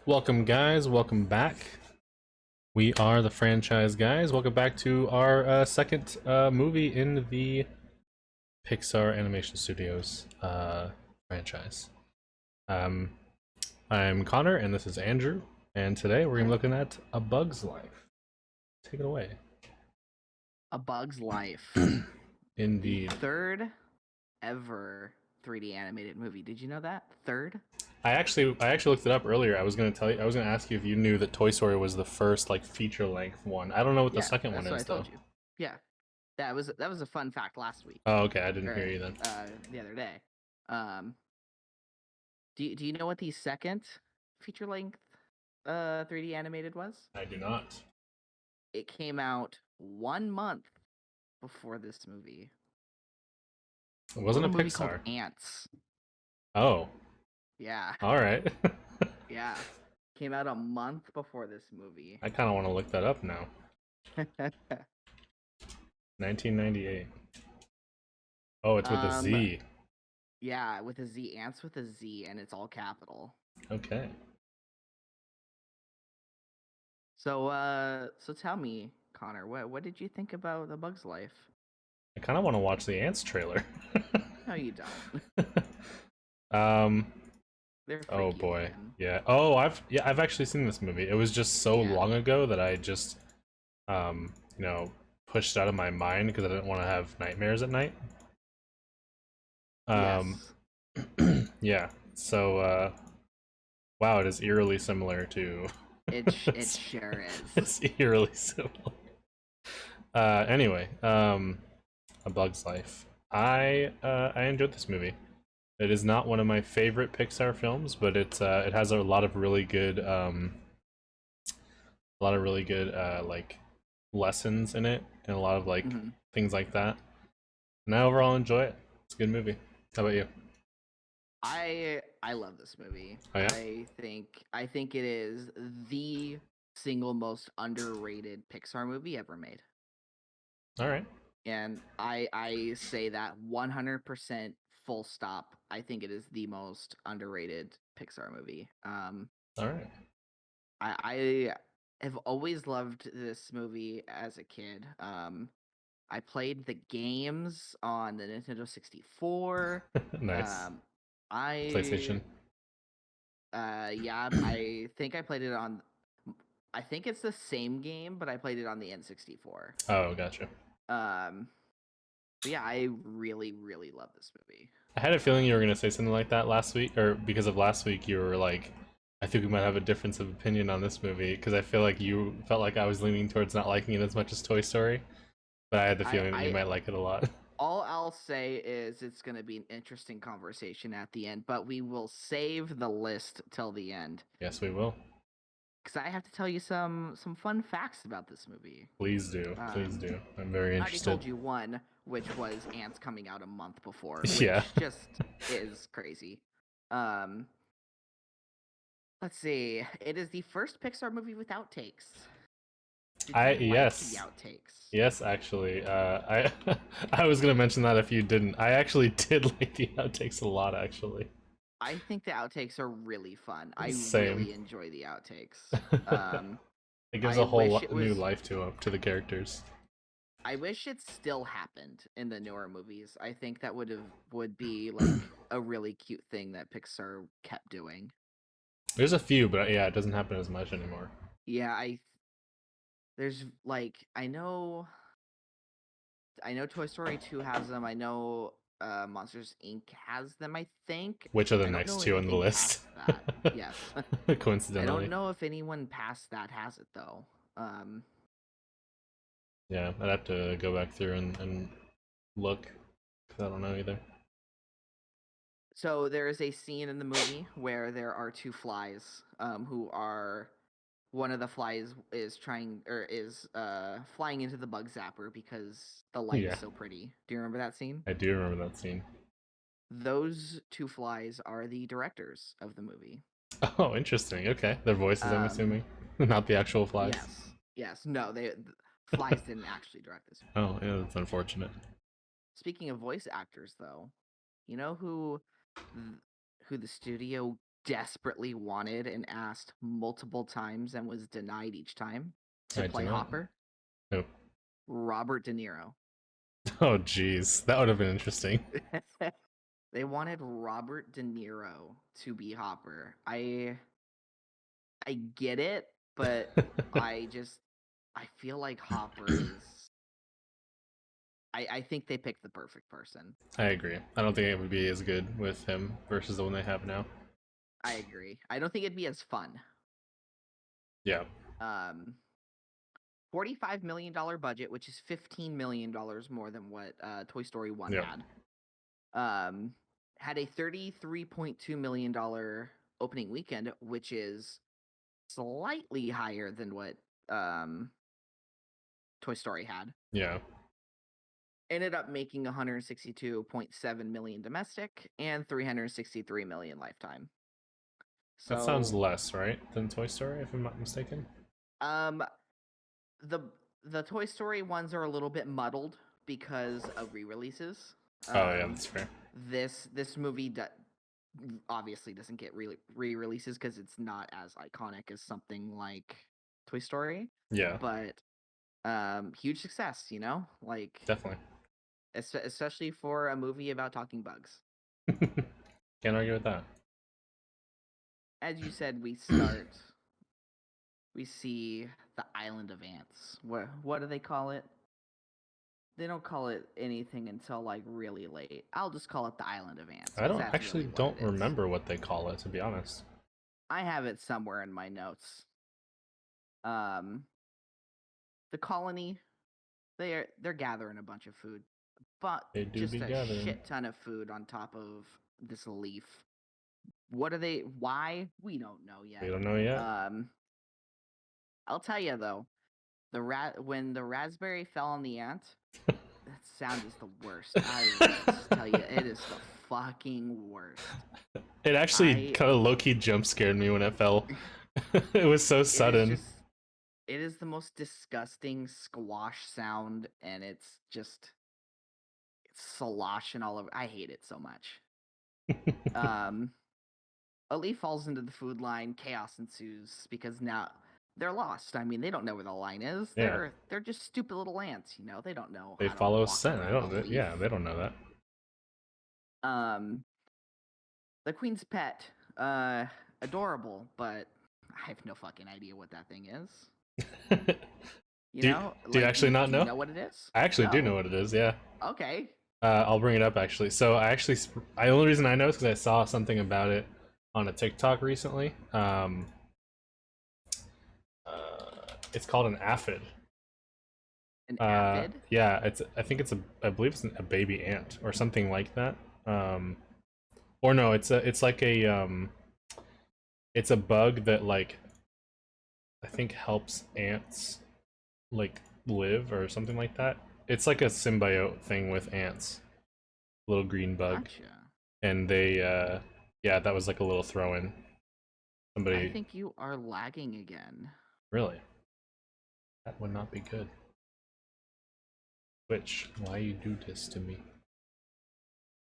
Welcome, guys. Welcome back. We are the franchise guys. Welcome back to our second movie in the Pixar Animation Studios franchise. Um, I'm Connor, and this is Andrew. And today we're gonna be looking at A Bug's Life. Take it away. A Bug's Life. Indeed. The third ever 3D animated movie. Did you know that? Third? I actually looked it up earlier. I was gonna ask you if you knew that Toy Story was the first like feature length one. I don't know what the Yeah, second one that's what is I told though. you. Yeah, that was a fun fact last week Oh, okay. I didn't hear or you then. the other day. Um, do you know what the second feature length 3D animated was? I do not. It came out 1 month before this movie. It A wasn't little a movie called Pixar. Ants. Oh, Yeah, all right. yeah, came out a month before this movie. I kind of want to look that up now. 1998. Oh, it's with a um, Z. Yeah, with a Z, ants with a Z, and it's all capital. Okay. So tell me, Connor, what did you think about The Bug's Life? I kind of want to watch the Ants trailer. No, you don't. um. They're Oh freaky boy. looking. Yeah. Oh, I've actually seen this movie. It was just so Yeah. long ago that I just um you know pushed it out of my mind because I didn't want to have nightmares at night. Um. Yes. Yeah. So wow, it is eerily similar to. It sure is. It's eerily similar. Anyway, A Bug's Life. I enjoyed this movie. It is not one of my favorite Pixar films, but it has a lot of really good like lessons in it and a lot of like hmm things like that. And I overall enjoy it. It's a good movie. How about you? I love this movie. Oh yeah. I think it is the single most underrated Pixar movie ever made. All right. And I say that 100% full stop. I think it is the most underrated Pixar movie. All right. I have always loved this movie as a kid. I played the games on the Nintendo 64. Nice. Um, I PlayStation. yeah, I think I played it on. I think it's the same game, but I played it on the N64. Oh, gotcha. Um, but yeah, I really, really love this movie. I had a feeling you were Um, gonna say something like that last week, or because of last week, you were like, I think we might have a difference of opinion on this movie because I feel like you felt like I was leaning towards not liking it as much as Toy Story, but I had the feeling that you I might like it a lot. all I'll say is it's going to be an interesting conversation at the end, but we will save the list till the end Yes, we will. because I have to tell you some fun facts about this movie. Please do. Please Um, do. I'm very I already interested. told you one, which was Ants coming out a month before, which Yeah. just is crazy. Um, let's see. It is the first Pixar movie with outtakes. Did I you like the yes. outtakes? Yes, actually. I I was gonna mention that if you didn't. I actually did like the outtakes a lot, actually. I think the outtakes are really fun. I Same. really enjoy the outtakes. Um, It gives I a whole wish it new was. life to the characters. I wish it still happened in the newer movies. I think that would be like a really cute thing that Pixar kept doing. There's a few, but yeah, it doesn't happen as much anymore. Yeah, I there's like I know Toy Story 2 has them. I know Monsters Inc has them, I think. Which are the I don't next know two on the anything list? past that. Yes. I don't Coincidentally. know if anyone past that has it though. Yeah, I'd have to go back through and look, because I don't know either. So there is a scene in the movie where there are two flies who are one of the flies is trying or is flying into the bug zapper because the light is Yeah, so pretty. Do you remember that scene? I do remember that scene. Those two flies are the directors of the movie. Oh, interesting. Okay. Their voices, I'm Um assuming. Not the actual flies. yes. Yes. No, flies didn't actually direct this movie. Oh, yeah, that's unfortunate. Speaking of voice actors though, you know who the studio desperately wanted and asked multiple times and was denied each time to I do play not. Hopper? Oh, Robert De Niro. oh, jeez, that would have been interesting. They wanted Robert De Niro to be Hopper. I get it, but I feel like Hopper is I think they picked the perfect person. I agree. I don't think it would be as good with him versus the one they have now. I agree. I don't think it'd be as fun. Yeah, Um, $45 million budget, which is $15 million more than what Toy Story 1 yeah, had. Had a $33.2 million opening weekend, which is slightly higher than what Toy Story had. yeah. Ended up making 162.7 million domestic and 363 million lifetime. That sounds So, less, right, than Toy Story, if I'm not mistaken. um, the the Toy Story ones are a little bit muddled because of re-releases. Oh yeah, that's fair. This movie obviously doesn't get re-releases because it's not as iconic as something like Toy Story, Yeah, but huge success, you know, like definitely. especially for a movie about talking bugs. Can't argue with that. As you said, we see the island of ants. What do they call it? They don't call it anything until like really late. I'll just call it the island of ants I because don't that's actually really what don't it is. remember what they call it, to be honest. I have it somewhere in my notes. Um, the colony, they're gathering a bunch of food, but They do just be a gathering. shit ton of food on top of this leaf. What are they? Why? We don't know We yet. don't know yet. Um, I'll tell you though, when the raspberry fell on the ant, that sound is the worst. I will just tell you, it is the fucking worst. It actually I kind of low-key jump scared me when it fell. It was so it is sudden. just it is the most disgusting squash sound, and it's sloshing all over. I hate it so much. Um, a leaf falls into the food line, chaos ensues because now they're lost. I mean, they don't know where the line is. Yeah, They're just stupid little ants, you know. They don't know they how to follow walk scent. I around a don't. leaf. Yeah, they don't know that. Um, the queen's pet, adorable, but I have no fucking idea what that thing is. You do know, Do you like, actually not do you know? know what it is? I actually do know No. what it is. Yeah. Okay. I'll bring it up actually. So I the only reason I know is because I saw something about it on a TikTok recently. It's called an aphid. An aphid? Yeah, I think it's a I believe it's a baby ant or something like that. Um, or no, it's like it's a bug that like I think helps ants like live or something like that. It's like a symbiote thing with ants, little green bug, Gotcha. and they yeah, that was like a little throw in. I Somebody think you are lagging again. really that would not be good. Twitch, why you do this to me?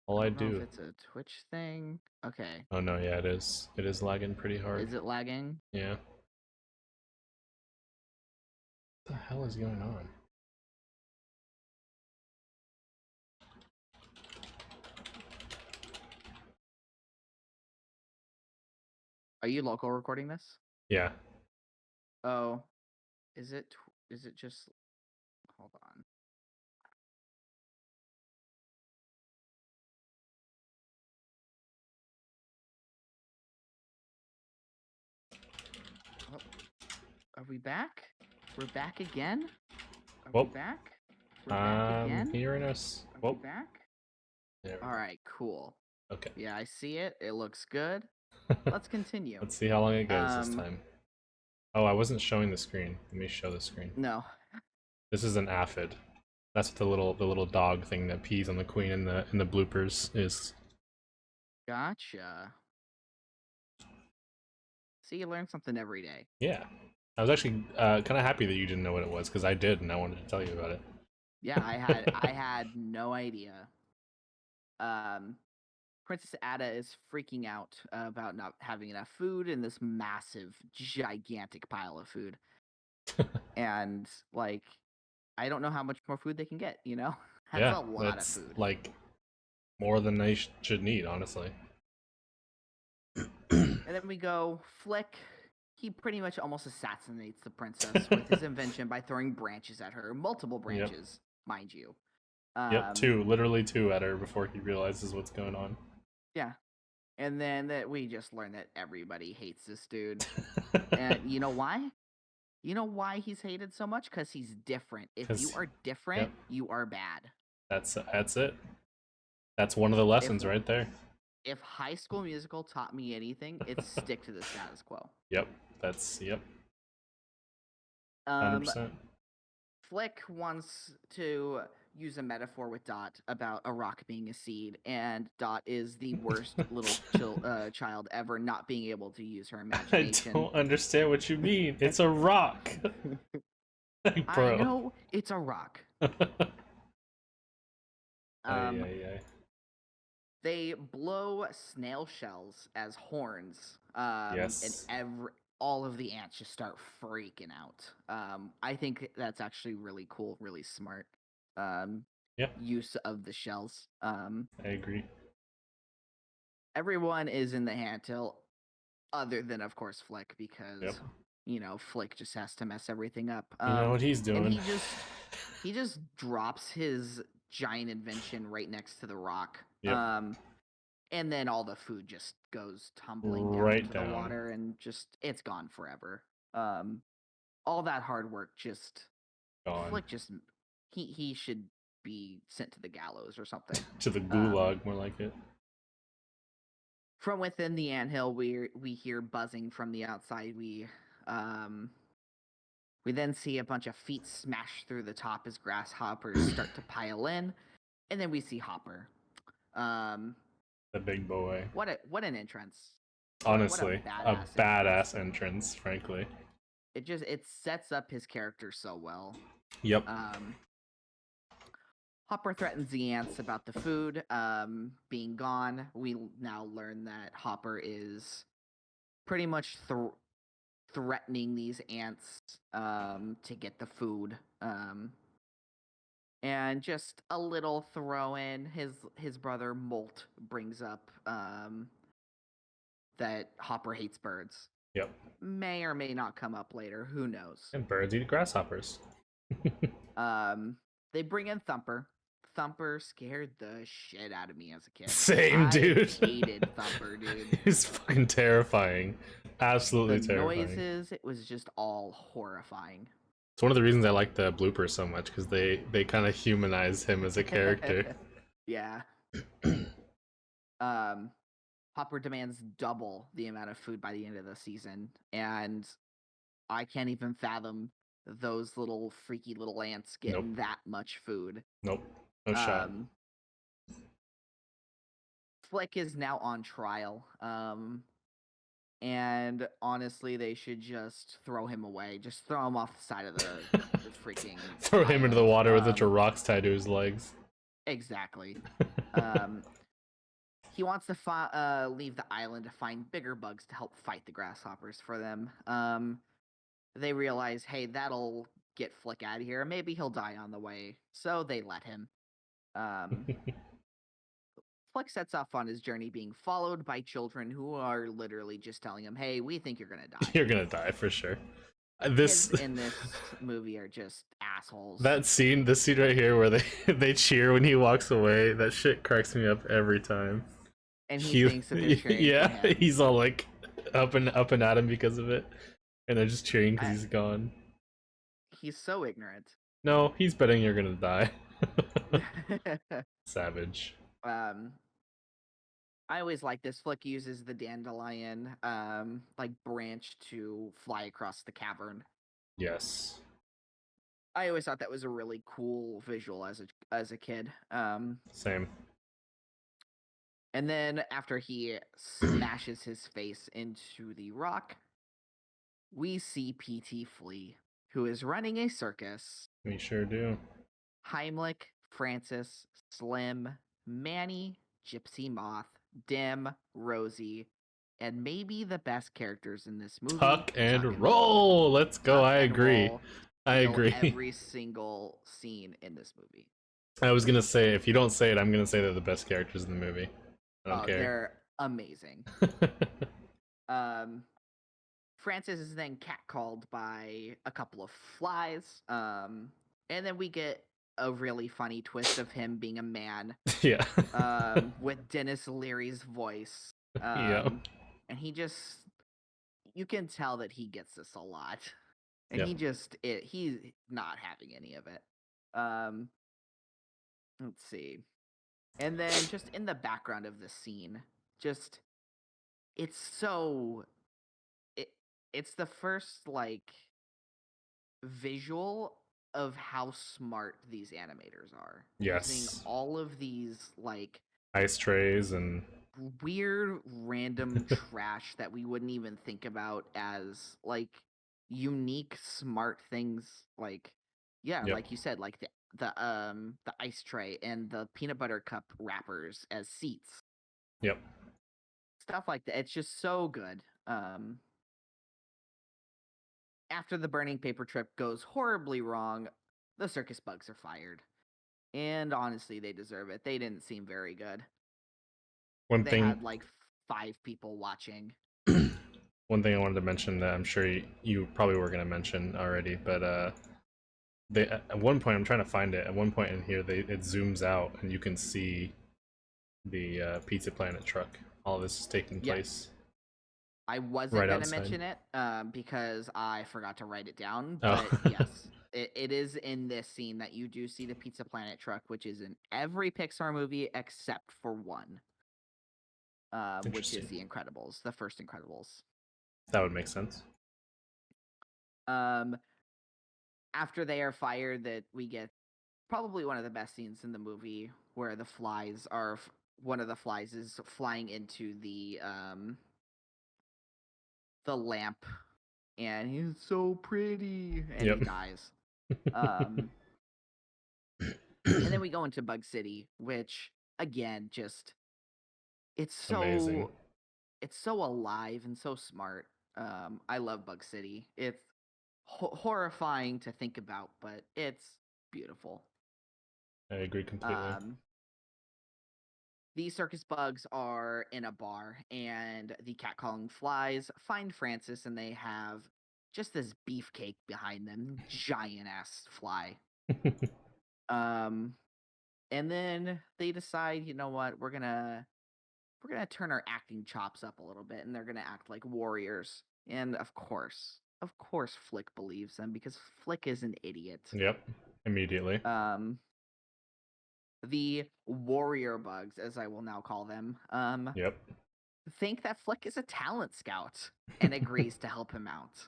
All I I don't know if do. it's a Twitch thing. Okay. Oh no, yeah, it is. It is lagging pretty hard. Is it lagging? Yeah. What the hell is going on? Are you local recording this? Yeah. Oh, is it just hold on. Oh, are we back? We're back again? Are we Well, back? We're back I'm again? hearing us. Are we Well, back? there we All right, cool. go. Okay. Yeah, I see it. It looks good. Let's continue. Let's see how long it goes this Um, time. Oh, I wasn't showing the screen. Let me show the screen. no. This is an aphid. That's what the little dog thing that pees on the queen in the bloopers is. Gotcha. See, you learn something every day. Yeah. I was actually kind of happy that you didn't know what it was because I did and I wanted to tell you about it. Yeah, I had no idea. Um, Princess Ada is freaking out about not having enough food in this massive, gigantic pile of food. And, like, I don't know how much more food they can get, you know? That's Yeah, a lot of that's food. like more than they should need, honestly. And then we go, Flick, he pretty much almost assassinates the princess with his invention by throwing branches at her. Multiple Yep. branches, mind you. Yep, two, literally two at her before he realizes what's going on. Yeah. And then that we just learn that everybody hates this dude. And you know why? You know why he's hated so much? Because he's different. If you Because, are different, yep, you are bad. that's it. That's one of the If lessons right there. if High School Musical taught me anything, it's stick to the status quo. Yep, that's yep, Um, 100%. Flick wants to use a metaphor with Dot about a rock being a seed, and Dot is the worst little child ever, not being able to use her I imagination. don't understand what you mean. It's a rock. Like, I bro. know it's a rock. Um, Ay. they blow snail shells as horns, and Yes. all of the ants just start freaking out. I think that's actually really cool, really smart Yeah, use of the shells. I agree. Everyone is in the handtill, other than of course Flick, Yep. because Flick just has to mess everything up. You know what he's And doing. he just drops his giant invention right next to the rock. Yep. And then all the food just goes tumbling down Right into down. the water, and just it's gone forever. All that hard work just Gone. Flick just he should be sent to the gallows or something. To the gulag, more like it. From within the anthill, we hear buzzing from the outside. We then see a bunch of feet smash through the top as grasshoppers start to pile in, and then we see Hopper. The big boy. What an entrance! Honestly, what a badass badass entrance, frankly. It sets up his character so well. Yep. Hopper threatens the ants about the food being gone. We now learn that Hopper is pretty much threatening these ants to get the food. And just a little throw in, his brother Molt brings up that Hopper hates birds. Yep. May or may not come up later. Who knows? And birds eat grasshoppers. They bring in Thumper. Thumper scared the shit out of me as a kid. Same, dude. I hated Thumper, dude. He's fucking terrifying. Absolutely The terrifying. noises, it was just all horrifying. It's one of the reasons I like the bloopers so much, because they kind of humanize him as a character. Yeah. Hopper demands double the amount of food by the end of the season, and I can't even fathom those little freaky little ants getting that much food. Nope. No shot. Flick is now on trial. And honestly, they should just throw him away. Just throw him off the side of the freaking throw him into the island. water with a bunch of rocks tied to his legs. Exactly. He wants to leave the island to find bigger bugs to help fight the grasshoppers for them. They realize, hey, that'll get Flick out of here. Maybe he'll die on the way. So they let him. Flick sets off on his journey being followed by children who are literally just telling him, hey, we think you're going to die. You're going to die for sure. Kids in this movie are just assholes. This scene right here where they cheer when he walks away, that shit cracks me up every time. And he thinks that they're cheering for him. He's all like up and at him because of it. And they're just cheering because he's gone. He's so ignorant. No, he's betting you're going to die. Savage. I always like this. Flick uses the dandelion branch to fly across the cavern. Yes. I always thought that was a really cool visual as a kid. Same. And then after he smashes his face into the rock, we see PT Flea, who is running a circus. We sure do. Heimlich, Francis, Slim, Manny, Gypsy Moth, Dim, Rosie, and maybe the best characters in this movie, Tuck and Tuck and Roll. roll. Let's go. Tuck I and agree. Roll I kill agree. every single scene in this movie. I was gonna say, if you don't say it, I'm gonna say they're the best characters in the movie. I don't Oh, care. they're amazing. Um, Francis is then catcalled by a couple of flies. And then we get a really funny twist of him being a man. Yeah. With Dennis Leary's voice. Yeah. And he just, you can tell that he gets this a lot, and Yep. he's not having any of it. Um, let's see, and then just in the background of the scene, just it's so it it's the first like visual of how smart these animators are using Yes. all of these like Ice trays and weird random trash that we wouldn't even think about as like unique smart things, like yeah, yep. like you said, like the ice tray and the peanut butter cup wrappers as seats, Yep. stuff like that. It's just so good. After the burning paper trip goes horribly wrong, the circus bugs are fired, and honestly they deserve it. They didn't seem very good. One They thing had like 5 people watching. one thing I wanted to mention that I'm sure you probably were gonna mention already, but they at one point I'm trying to find it. At one point in here, it zooms out and you can see the Pizza Planet truck. All this is taking Yes, place I wasn't right gonna outside. mention it because I forgot to write it down. Oh, But yes, it is in this scene that you do see the Pizza Planet truck, which is in every Pixar movie except for one, which is interesting. the Incredibles, the first Incredibles. That would make sense. Um, After they are fired, that we get probably one of the best scenes in the movie, where one of the flies is flying into the lamp, and he's so pretty, and he Yep. dies. Um, and then we go into Bug City, which again, just it's Amazing. so it's so alive and so smart. I love Bug City. It's horrifying to think about, but it's beautiful. I agree completely. Um, these circus bugs are in a bar, and the catcalling flies find Francis, and they have just this beefcake behind them, giant ass fly. Um, and then they decide, you know what, we're gonna turn our acting chops up a little bit, and they're gonna act like warriors. And of course, Flick believes them because Flick is an idiot. Yep. Immediately. Um, the warrior bugs, as I will now call them, Yep. think that Flick is a talent scout and agrees to help him out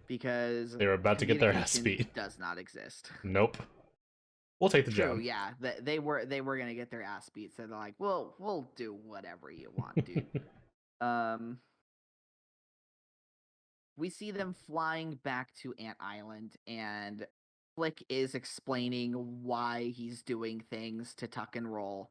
because They were about to get their ass communication beat. does not exist. Nope. We'll take the True, job. yeah, they were gonna get their ass beat, so they're like, we'll do whatever you want, dude. Um, we see them flying back to Ant Island, and Flick is explaining why he's doing things to Tuck and Roll,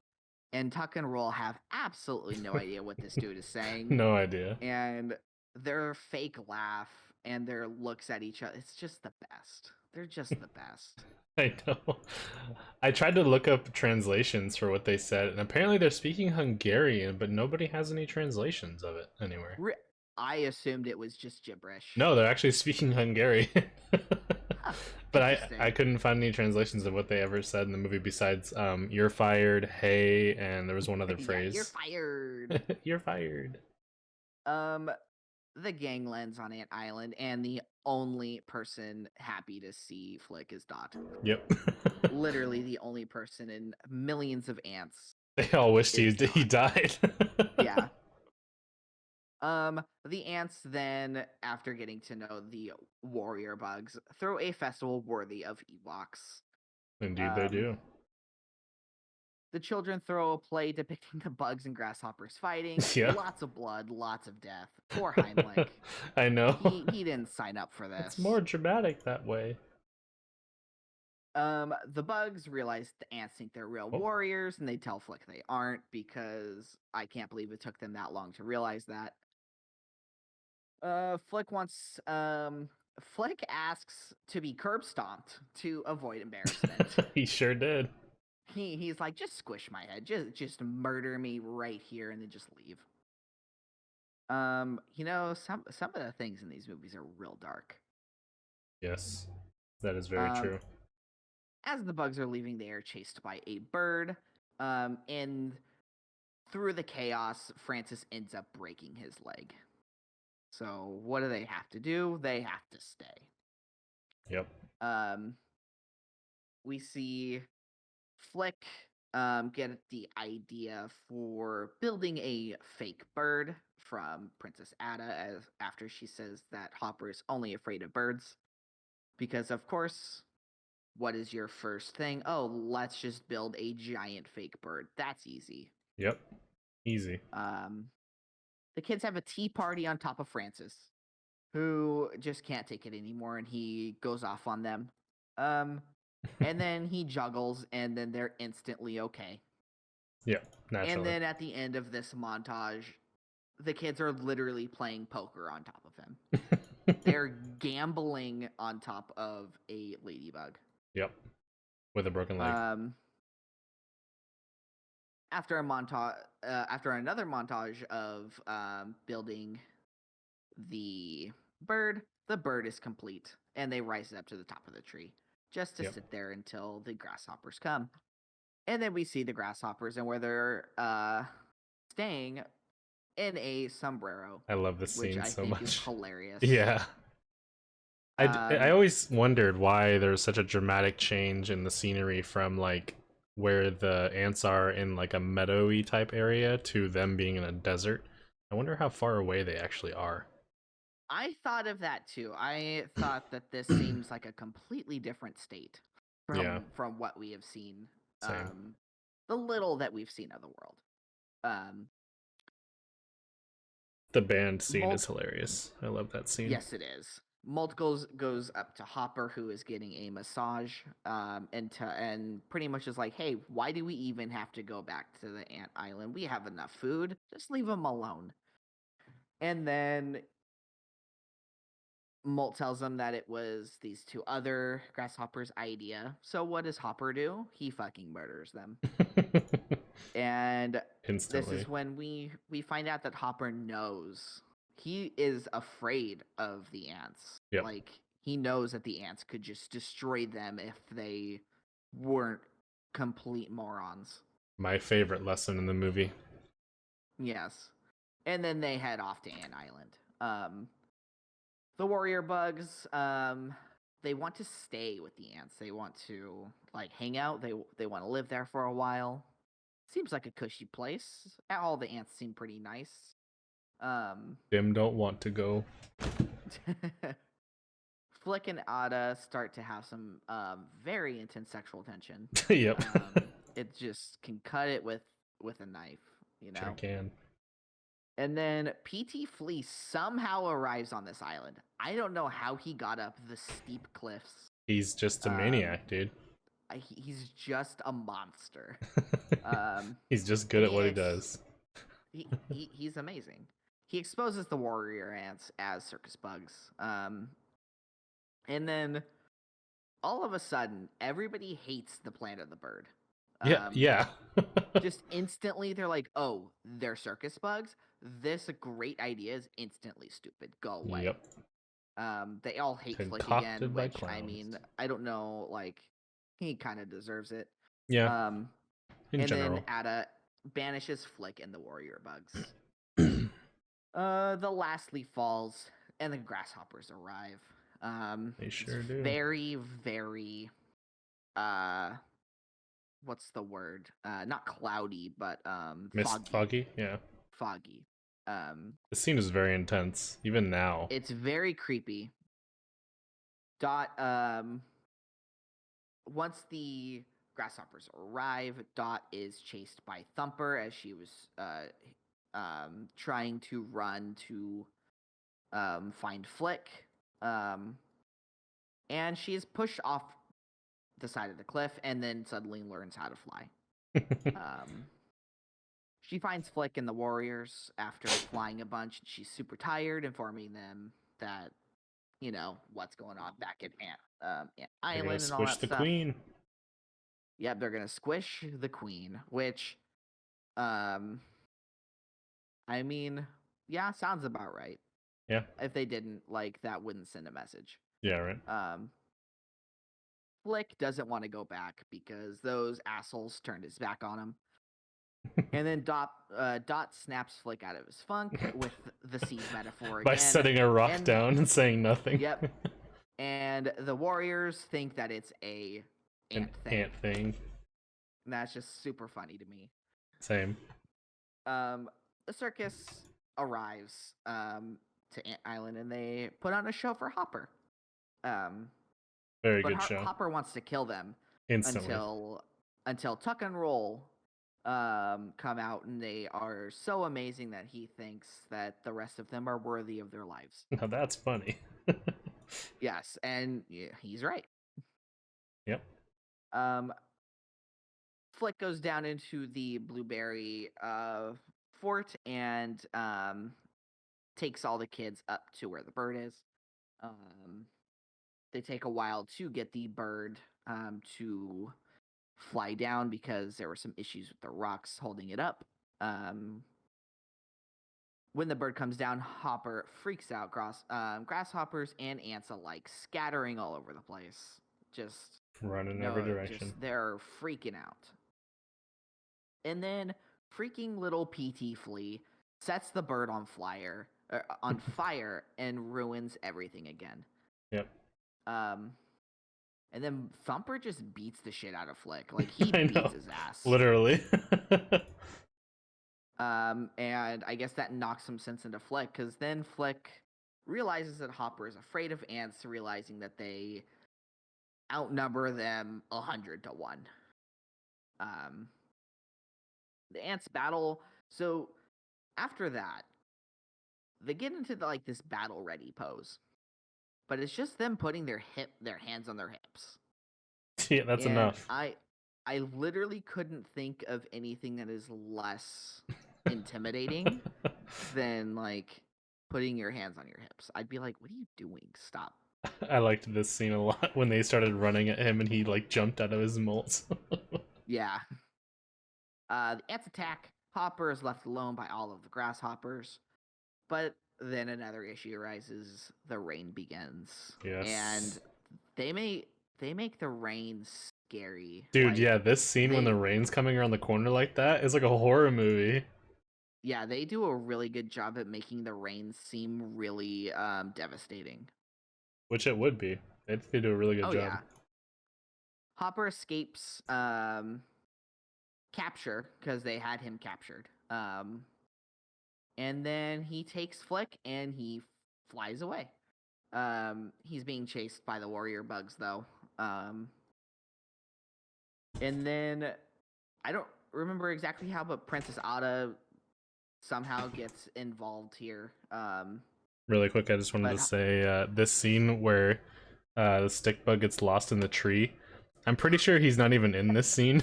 and Tuck and Roll have absolutely no idea what this dude is saying, No idea. and their fake laugh and their looks at each other, it's just the best. They're just the best. I know. I tried to look up translations for what they said, and apparently they're speaking Hungarian, but nobody has any translations of it anywhere. I assumed it was just gibberish. No, they're actually speaking Hungarian. Huh, But I interesting. couldn't find any translations of what they ever said in the movie besides "you're fired," "hey," and there was one other Yeah, you're phrase. fired. You're fired. Um, the gang lands on Ant Island, and the only person happy to see Flick is Dot. Yep. Literally, the only person in millions of ants They all wished is he Dot. died. Yeah. The ants then, after getting to know the warrior bugs, throw a festival worthy of Ewoks. Indeed, they Um, do. the children throw a play depicting the bugs and grasshoppers fighting. Yeah. Lots of blood, lots of death. Poor Heimlich. I know. He didn't sign up for It's this. more dramatic that way. The bugs realize the ants think they're real Oh, warriors, and they tell Flick they aren't because I can't believe it took them that long to realize that. Flick wants Flick asks to be curb stomped to avoid embarrassment. he sure did. He's like, just squish my head, just murder me right here, and then just leave. Some of the things in these movies are real dark. Yes, that is very Um, true. as the bugs are leaving, they are chased by a bird. And through the chaos, Francis ends up breaking his leg. So what do they have to do? They have to stay. Yep. Um, we see Flick get the idea for building a fake bird from Princess Ada after she says that Hopper is only afraid of birds. Because, of course, what is your first thing? Oh, let's just build a giant fake bird. That's easy. Yep. Easy. The kids have a tea party on top of Francis, who just can't take it anymore, and he goes off on them. And then he juggles, and then they're instantly okay. Yeah, And naturally. then at the end of this montage, the kids are literally playing poker on top of him. They're gambling on top of a ladybug. Yep. With a broken leg. After a montage, after another montage of building the the bird is complete, and they rise up to the top of the tree just to Yep. sit there until the grasshoppers come. And then we see the grasshoppers and where they're staying in a sombrero, I love this which scene I so think is much. hilarious. Yeah. I Um, always wondered why there's such a dramatic change in the scenery from like where the ants are in like a meadowy type area to them being in a desert. I wonder how far away they actually are. I thought of that too. I thought that this seems like a completely different state Yeah, from what we have seen. same. The little that we've seen of the world. Um, The band scene is Mul- hilarious. I love that scene. yes, it is. Mult goes up to Hopper, who is getting a massage, and pretty much is like, "Hey, why do we even have to go back to the ant island? We have enough food. Just leave them alone." And then Molt tells them that it was these two other grasshoppers' idea. So what does Hopper do? He fucking murders them. And this Instantly. is when we find out that Hopper knows. He is afraid of the ants. Yep. Like, he knows that the ants could just destroy them if they weren't complete morons. My favorite lesson in the movie. Yes. And then they head off to Ant Island. The warrior bugs, they want to stay with the ants. They want to like hang out. They want to live there for a while. Seems like a cushy place. All the ants seem pretty nice. Dim don't want to go. Flick and Ada start to have some very intense sexual tension. Yep. It just can cut it with a knife, you know. Sure can. And then PT Flea somehow arrives on this island. I don't know how he got up the steep cliffs. He's just a maniac, dude. He's just a monster. He's just good And at what he does. he's amazing. He exposes the warrior ants as circus bugs. And then all of a sudden, everybody hates the Planet of the Bird. Yeah, yeah. Just instantly, they're like, "Oh, they're circus bugs. This great idea is instantly stupid. Go away." Yep. They all hate Flick Concocted again, by which I clowns. mean, I don't know, like he kind of deserves it. Yeah, in And then general. Ada banishes Flick and the warrior bugs. The last leaf falls, and the grasshoppers arrive. They It's sure do. very, very, uh, what's the word? Not cloudy, but Mist foggy. foggy? Yeah. Foggy. The scene is very intense, even now. It's very creepy. Once the grasshoppers arrive, Dot is chased by Thumper as she was trying to run to find Flick. And she is pushed off the side of the cliff and then suddenly learns how to fly. Um, she finds Flick and the warriors after flying a bunch. She's super tired, informing them that, what's going on back at Ant They're gonna Island and all squish that the stuff. queen. Yep, they're gonna squish the queen, which, um, I mean, yeah, sounds about right. Yeah. If they didn't, like, that wouldn't send a message. Yeah. Right. Flick doesn't want to go back because those assholes turned his back on him. And then Dot snaps Flick out of his funk with the seas metaphor By again. setting a rock And down and saying nothing. yep. And the warriors think that it's a An ant thing. ant thing. And that's just super funny to me. Same. The circus arrives to Ant Island and they put on a show for Hopper. Very But good show. Hopper wants to kill them Instantly. until Tuck and Roll come out, and they are so amazing that he thinks that the rest of them are worthy of their lives. Now that's funny. Yes, and yeah, he's right. Yep. Flick goes down into the Blueberry fort and takes all the kids up to where the bird is. They take a while to get the bird to fly down because there were some issues with the rocks holding it up. When the bird comes down, Hopper freaks out. Grasshoppers and ants alike scattering all over the place. Just Running in every direction. They're freaking out. And then freaking little PT Flea sets the bird on fire and ruins everything again. Yep. And then Thumper just beats the shit out of Flick. Like, he beats his ass. Literally. And I guess that knocks some sense into Flick, because then Flick realizes that Hopper is afraid of ants, realizing that they outnumber them 100 to 1. The ants battle. So after that, they get into this battle ready pose. But it's just them putting their hands on their hips. Yeah, that's enough. I literally couldn't think of anything that is less intimidating than putting your hands on your hips. I'd be like, what are you doing? Stop. I liked this scene a lot when they started running at him and he jumped out of his molts. Yeah. The ants attack. Hopper is left alone by all of the grasshoppers. But then another issue arises. The rain begins. Yes. And they make the rain scary. Dude, yeah, this scene when the rain's coming around the corner like that is like a horror movie. Yeah, they do a really good job at making the rain seem really devastating. Which it would be. They do a really good job. Yeah. Hopper escapes capture because they had him captured. And then he takes Flick and he flies away. He's being chased by the warrior bugs, though. And then I don't remember exactly how, but Princess Ada somehow gets involved here. Really quick, I just wanted to say this scene where the stick bug gets lost in the tree. I'm pretty sure he's not even in this scene.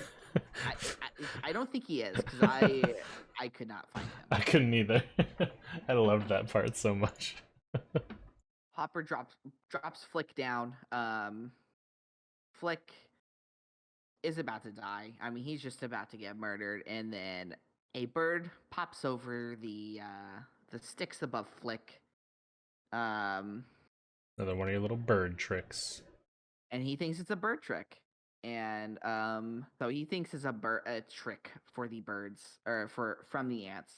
I don't think he is, because I could not find him. I couldn't either. I loved that part so much. Hopper drops Flick down. Flick is about to die. I mean, he's just about to get murdered, and then a bird pops over the sticks above Flick. Another one of your little bird tricks. And he thinks it's a bird trick. And so he thinks it's a trick for the birds, or from the ants.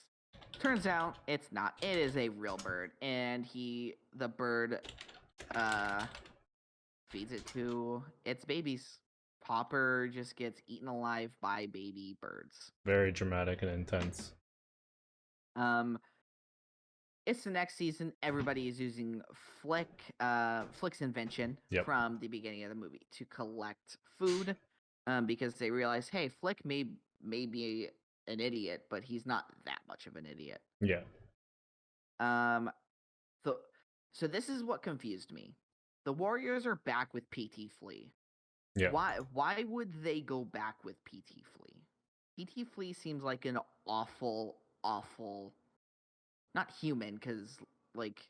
Turns out it's not. It is a real bird, and the bird feeds it to its babies. Hopper just gets eaten alive by baby birds. Very dramatic and intense. It's the next season. Everybody is using Flick's invention from the beginning of the movie to collect food, because they realize, hey, Flick may be an idiot, but he's not that much of an idiot. Yeah. So this is what confused me. The Warriors are back with PT Flea. Yeah. Why would they go back with PT Flea? PT Flea seems like an awful, not human, because like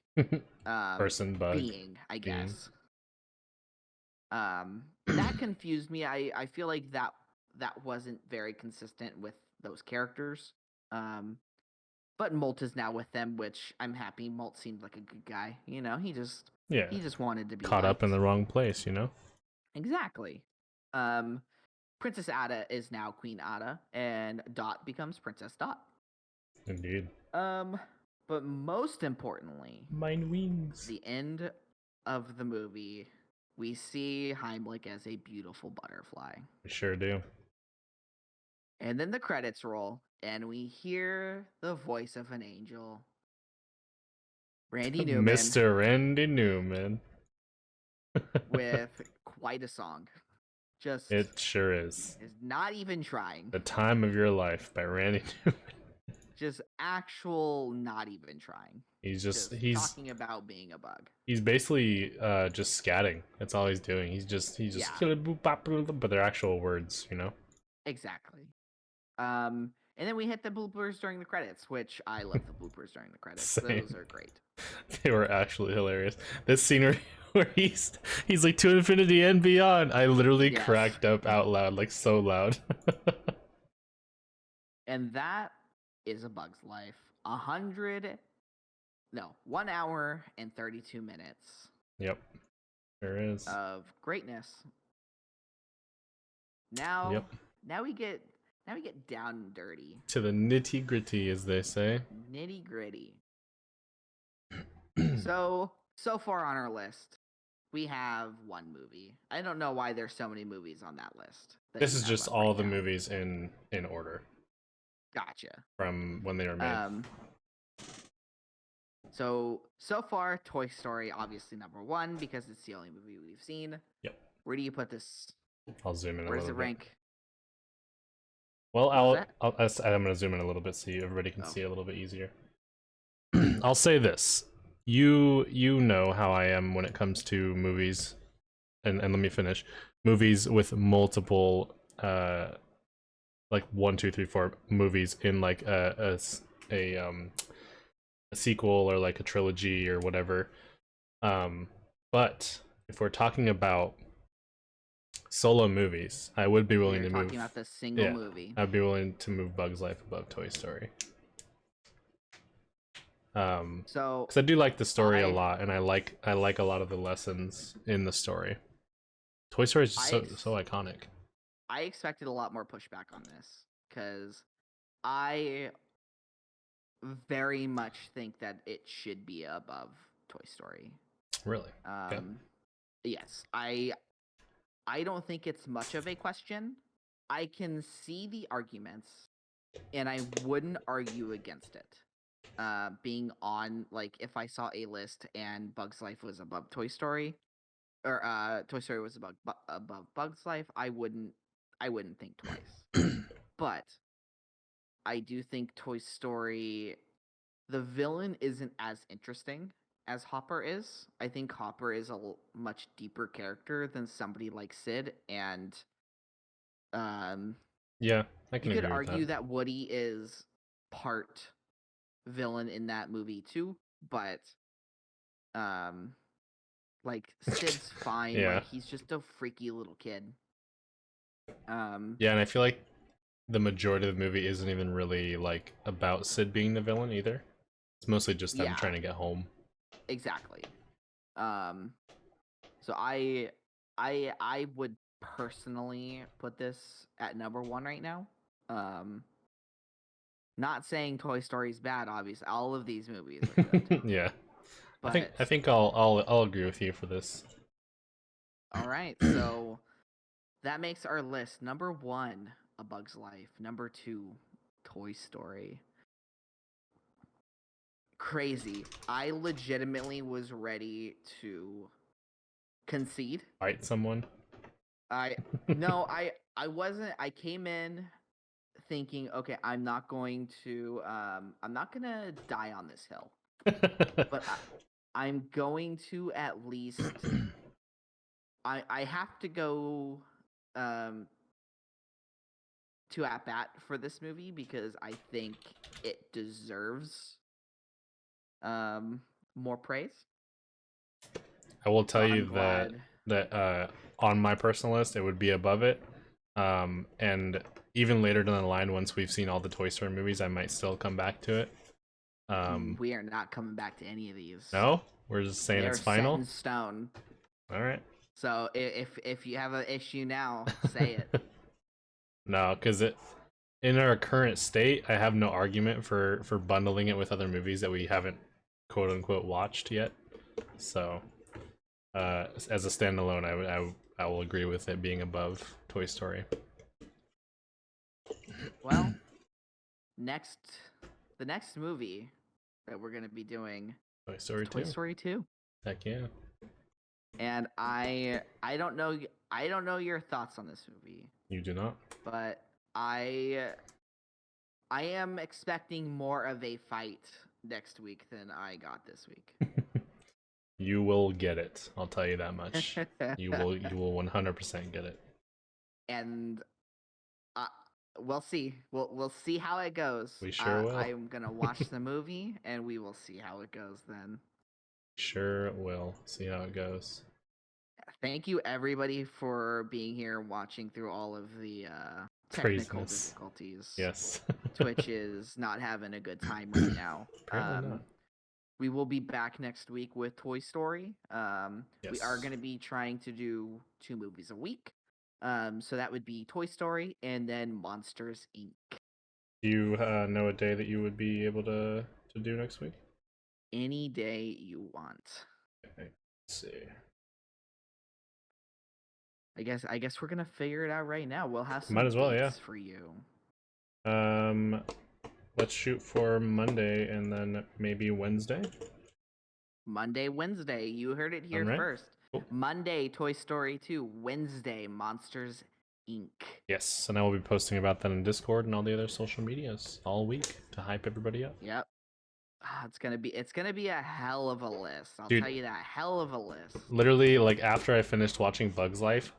Person, bug, being, I being. guess. That confused me. I feel like that wasn't very consistent with those characters. But Molt is now with them, which I'm happy. Molt seemed like a good guy. Yeah. He just wanted to be Caught up in liked. the wrong place, you know? Exactly. Princess Ada is now Queen Ada, and Dot becomes Princess Dot. Indeed. But most importantly, Mine wings. the end of the movie, we see Heimlich as a beautiful butterfly. We sure do. And then the credits roll, and we hear the voice of an angel. Randy Newman. Mr. Randy Newman. With quite a song. Just It sure is. not even trying. The Time of Your Life by Randy Newman. Just actual not even trying. He's talking about being a bug. He's basically just scatting. That's all he's doing. He's just but they're actual words, you know? Exactly. And then we hit the bloopers during the credits, which I love the bloopers during the credits. Same. Those are great. They were actually hilarious. This scene where he's like to infinity and beyond. I literally cracked up out loud, like so loud. And that is A Bug's Life. 1 hour and 32 minutes. Yep. There is. Of greatness. Now we get down and dirty. To the nitty gritty, as they say. Nitty gritty. So far on our list, we have one movie. I don't know why there's so many movies on that list. This is just all the movies in order. Gotcha. From when they were made. So far, Toy Story, obviously number 1, because it's the only movie we've seen. Yep. Where do you put this? I'll zoom in a little bit. Where does it rank? Well, I'm going to zoom in a little bit so everybody can see it a little bit easier. I'll say this. You know how I am when it comes to movies, and let me finish. Movies with multiple, like 1, 2, 3, 4 movies in like a sequel or like a trilogy or whatever. But if we're talking about solo movies, I would be willing to move. Talking about the single movie. I'd be willing to move Bug's Life above Toy Story. Because I do like the story a lot, and I like a lot of the lessons in the story. Toy Story is just so iconic. I expected a lot more pushback on this because I very much think that it should be above Toy Story. Really? Okay. Yes, I don't think it's much of a question. I can see the arguments, and I wouldn't argue against it. Being on, like, if I saw a list and Bug's Life was above Toy Story, or Toy Story was above Bug's Life, I wouldn't think twice. But I do think Toy Story, the villain isn't as interesting as Hopper is. I think Hopper is a much deeper character than somebody like Sid, and yeah, I can. You could argue that Woody is part villain in that movie too, but like Sid's fine. Yeah. Like, he's just a freaky little kid. Yeah, and I feel like the majority of the movie isn't even really like about Sid being the villain either. It's mostly just them trying to get home. Exactly. So I would personally put this at number 1 right now. Not saying Toy Story's bad, obviously. All of these movies are good. Yeah. But I think I'll agree with you for this. All right. So that makes our list. Number 1, A Bug's Life. Number 2, Toy Story. Crazy. I legitimately was ready to concede. Fight someone? No, I wasn't. I came in thinking, okay, I'm not gonna die on this hill. But I'm going to at least I have to go um to at bat for this movie because I think it deserves um more praise. I will So tell I'm you that glad. on my personal list, it would be above it. And even later down the line, once we've seen all the Toy Story movies, I might still come back to it. We are not coming back to any of these. No, we're just saying They're it's set final. in stone. All right. So if you have an issue now, say it. No, because it in our current state, I have no argument for bundling it with other movies that we haven't quote unquote watched yet. So, as a standalone, I will agree with it being above Toy Story. Well, next the next movie that we're gonna be doing Toy is Story Toy 2. Story 2. Heck yeah. And I don't know your thoughts on this movie, You do not. but I am expecting more of a fight next week than I got this week. You will get it. I'll tell you that much. You will 100% get it. And uh, we'll see. We'll see how it goes. We sure will. I'm gonna watch the movie, and we will see how it goes then. Sure will. See how it goes. Thank you everybody for being here, watching through all of the technical Craziness. difficulties. Yes. Twitch is not having a good time right now. Apparently not. We will be back next week with Toy Story. We are Yes. going to be trying to do 2 movies a week. So that would be Toy Story and then Monsters Inc. Do you know a day that you would be able to do next week? Any day you want. Okay. Let's see. I guess we're gonna figure it out right now. We'll have some Might as well, yeah. dates for you. Let's shoot for Monday and then maybe Wednesday. Monday, Wednesday. You heard it here Right. first. Cool. Monday, Toy Story 2. Wednesday, Monsters Inc. Yes, and I will be posting about that in Discord and all the other social medias all week to hype everybody up. Yep. It's gonna be a hell of a list. I'll Dude, tell you that. Hell of a list. literally, like after I finished watching Bugs Life,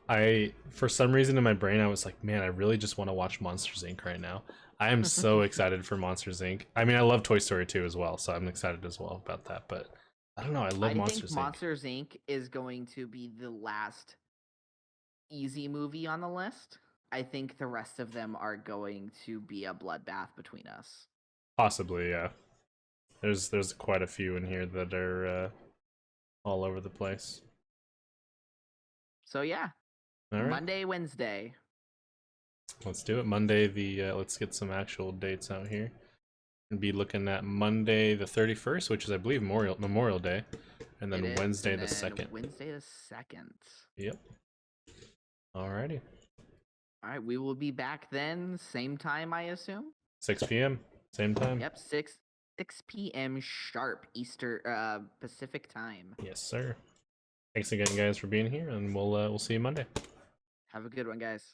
for some reason in my brain I was like, man, I really just want to watch Monsters Inc. right now. I am so excited for Monsters Inc. I mean, I love Toy Story 2 as well, so I'm excited as well about that. But I don't know, I love Monsters think Inc. Monsters Inc. is going to be the last easy movie on the list. I think the rest of them are going to be a bloodbath between us. Possibly, yeah. There's quite a few in here that are all over the place. So yeah, All right. Monday, Wednesday. Let's do it. Monday, let's get some actual dates out here. And be looking at Monday the 31st, which is I believe Memorial Day, and then Wednesday the 2nd. Wednesday the 2nd. Yep. Alrighty. All right, we will be back then, same time, I assume. 6 p.m. Same time. Yep, 6 p.m. sharp Pacific time. Yes, sir. Thanks again, guys, for being here, and we'll see you Monday. Have a good one, guys.